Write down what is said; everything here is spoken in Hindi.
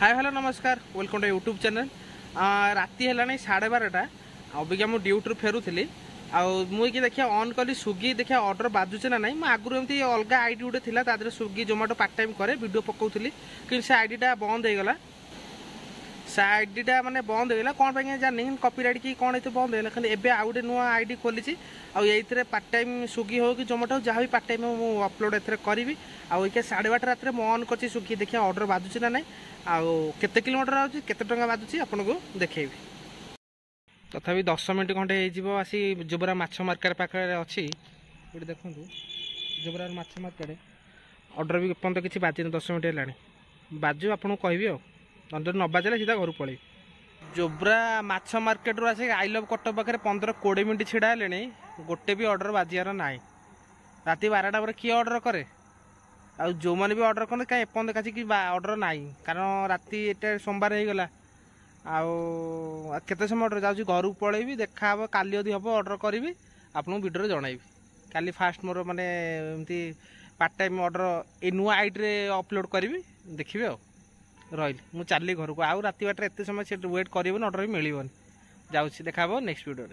हाय हेलो नमस्कार वेलकम टू यूट्यूब चैनल। राति है 12:30 अबिका मुझे ड्यूटी फेरुली मुझे देखिए ऑन कली स्विगी देखिए ऑर्डर बाजुचे ना नहीं आगुरी एमती अलग आईडी गोटे थी स्विगी जोमेटो पार्ट टाइम करे वीडियो पकाउली कि से आईडीटा बंद हो गला से आईडीटा माने बंद हो गला कौन पे जानी कॉपीराइट कि कौन ये बंद होगा खाली एवं आउ गए नुआ आईडी खोली आईथे पार्ट टाइम स्विगी हो कि जोमेटो जहाँ भी पार्ट टाइम मुझे अपलोड एथरे करी आउ 12:30 रात मुझे ऑन कर स्विगी देखिए ऑर्डर बाजुचे ना नहीं आउ केते किलोमीटर आउची केते टंका बाजुची आपको देखेबी तथापि 10 मिनट खंडे हो आसी जुबरा माछ मार्केट पाखे अच्छी ये देखूँ जुबरा माछ मार्केट ऑर्डर भी पर्यटन किसी बाजिनी 10 मिनट है बाजू आपको कहबी न बाजिले सीधा घर पलि जोब्रा माछ मार्केट रू आसिक आई लव कटक पाखे 15-20 मिनट छिड़ा है गोटे भी ऑर्डर बाजार ना राति 12टा पर किए ऑर्डर करे आ जो मैंने भी ऑर्डर करें कहीं एपर्यंत देखा कि ऑर्डर ना कारण राति एटे सोमवार हो गला आते समय ऑर्डर जाऊँगी घर को पलैबी देखा हे काली यदि हम ऑर्डर करी आपको वीडियो जनइबी काली फास्ट मोर माने एमती पार्ट टाइम ऑर्डर ए नुआ आईडी अपलोड करी देखिए रही मुझे चली घर को आउ राति 12 एत समय वेट कर ऑर्डर भी मिलनी जाऊँगी देखा नेक्स्ट वीडियो।